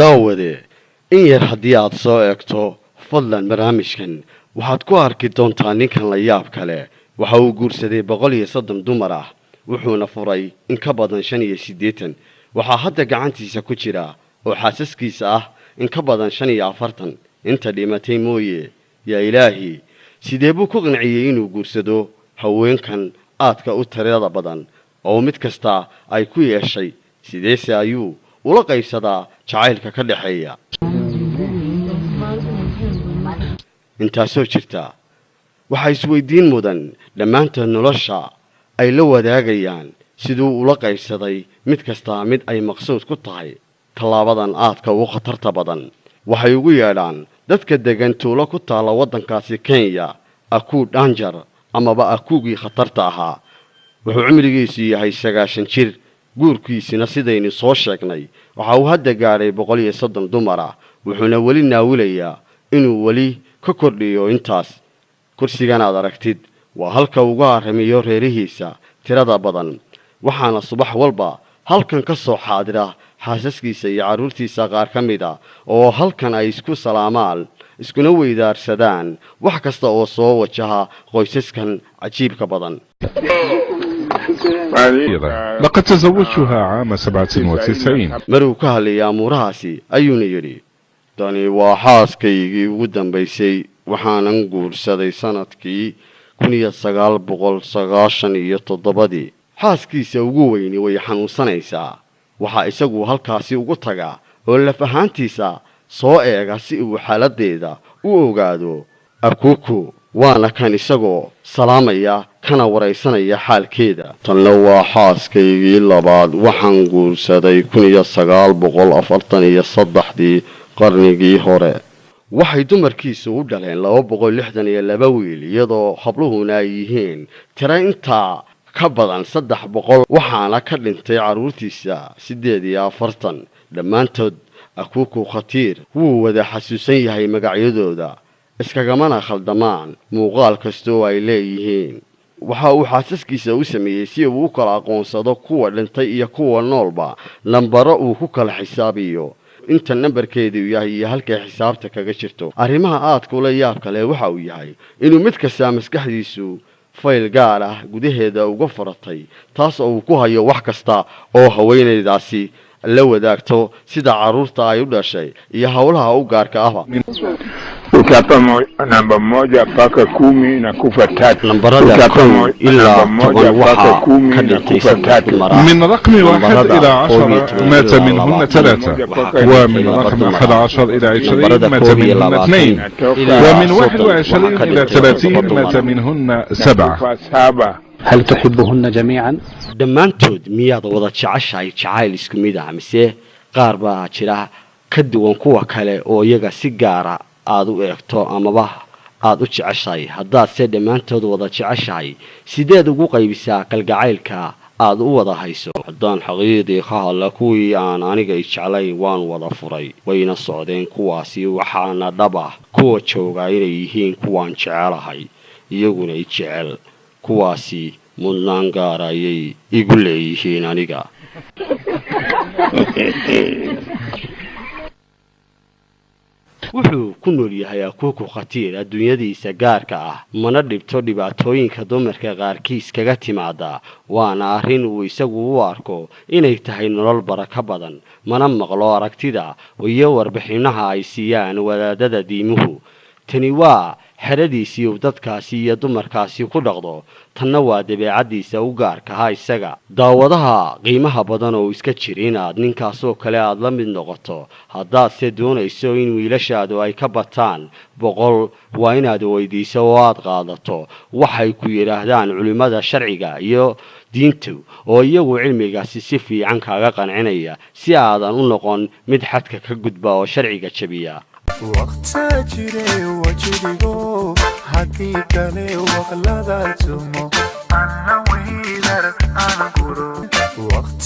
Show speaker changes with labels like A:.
A: daawade in yar haddii aad soo eegto fadlan barnaamijkan waxaad ku arki doontaa ninkan la yaab kale waxa uu guursaday 130 dumar ah wuxuuna furay in ka badan 85 waxaa hadda gacantiisa ku jira oo xaasaskiisa ah in ka badan 45 inta dhimatay mooye yaa ilaahi sidee buu ku qanciyay inuu guursado haweenkan aadka u tirada badan oo mid kasta ay ku yeeshay sideese ayuu ula qaybsadaa jacaylka ka dhaxeeya intaasoo jirta waxa isweydiin mudan dhammaantood nolosha ay la wadaagayaan siduu ula qaybsaday mid kasta mid ay maqsuud ku tahay talaabadan aadka u khatarta badan waxay ugu yeedhaan dadka degan tuulo ku taala waddankaasi Kenya akuu danger amaba akuugii khatarta ahaa wuxuu cimrigiisu yahay 90 jir guurkiisina sidaynu soo sheegnay waxa uu hadda gaaray 130 dumar ah wuxuuna weli naawilayaa inuu weli ka kordhiyo intaas kursigan aad aragtid waa halka ugu aramiyo reerihiisa tirada badan waxaana subax walba halkan ka soo xaadira xaasaskiisa iyo caruurtiisa qaar ka mid ah oo halkan ay isku salaamaan iskuna weydaarsadaan wax kasta oo soo wajaha qoysaskan cajiibka badan
B: لقد تزوجتها عام 97
A: maruu ka hadlayay amuurahaasi ayuuna yidhi tani waa xaaskaygii ugu dambaysay waxaanan guursaday sanadkii 1997 xaaskiisa ugu weyni way xanuunsanaysaa waxa isagu halkaasi ugu tagaa oo laf ahaantiisa soo eega si uu xaaladeeda u ogaado akuku waana kan isagoo salaamaya kana waraysanaya xaalkeeda tanna waa xaaskaygii labaad waxaan guursaday 1943 qarnigii hore waxay dumarkiisu u dhaleen 262 wiil iyadoo habluhuna ay yihiin tira intaa ka badan 300 waxaana ka dhintay caruurtiisa 48 dhammaantood akuku khatiir wuu wada xasuusan yahay magacyadooda iskagamana khaldamaan muuqaal kastoo ay leeyihiin waxa uu xaasaskiisa u sameeyay si uu u kala aqoonsado kuwa dhintay iyo kuwa noolba lambaro uu ku kala xisaabiyo inta nambarkeedu yahay iyo halka xisaabta kaga jirto arrimaha aadka ula yaab kale waxa uu yahay inuu mid kasta maskaxdiisu fayl gaar ah gudaheeda uga faratay taas oo uu ku hayo wax kasta oo haweenaydaasi la wadaagto sida caruurta ay u dhashay iyo hawlaha u gaarka ah
C: Ukiapa namba moja mpaka 10 na kufa 3
A: lambarada 10 إلا 10 كدرتي
B: من رقم 1 إلى 10 مات منهن 3 ومن رقم 11 إلى 20 مات منهن 2 ومن 21 إلى 30 مات منهن 7
D: هل تحبهن جميعا؟
A: dhammaantood miyaad wada jeceshahay jacayl isku mid ah mise qaar baa jira ka duwan kuwa kale oo iyaga si gaara aad u eegto amaba aad u jeceshahay haddaad se dhammaantood wada jeceshahay sideed ugu qaybisaa kalgacaylka aad u wada hayso haddaan xaqiiqdii ka hadla kuwii aan aniga jeclayn waan wada furay wayna socdeen kuwaasi waxaana dhab ah kuwa jooga inay yihiin kuwaan jecelahay iyaguna i jecel kuwaasi mudnaan gaar ayay igu leeyihiin aniga wuxuu ku nool yahay akuku khatiir adduunyadiisa gaarka ah mana dhibto dhibaatooyinka dumarka qaarkiis kaga timaada waana arrin uu isagu u arko inay tahay nolol baraka badan mana maqlo aragtida iyo warbixinaha ay siiyaan wadaadada diimuhu tani waa xeradiisii uu dadkaasi iyo dumarkaasi ku dhaqdo tanna waa dabeecadiisa u gaarka ah isaga daawadaha qiimaha badan oo iska jira inaad ninkaasoo kale aad la mid noqoto haddaad se doonayso in wiilashaadu ay ka bataan 100 waa inaad weydiiso oo aad qaadato waxay ku yiraahdaan culimada sharciga iyo diintu oo iyagu cilmigaasi si fiican kaaga qancinaya si aadan u noqon mid xadka ka gudba oo sharciga jabiya
E: وقت جري وجريغو هدي كالي وغلدا تمو أنا ويدر أنا قرو وقت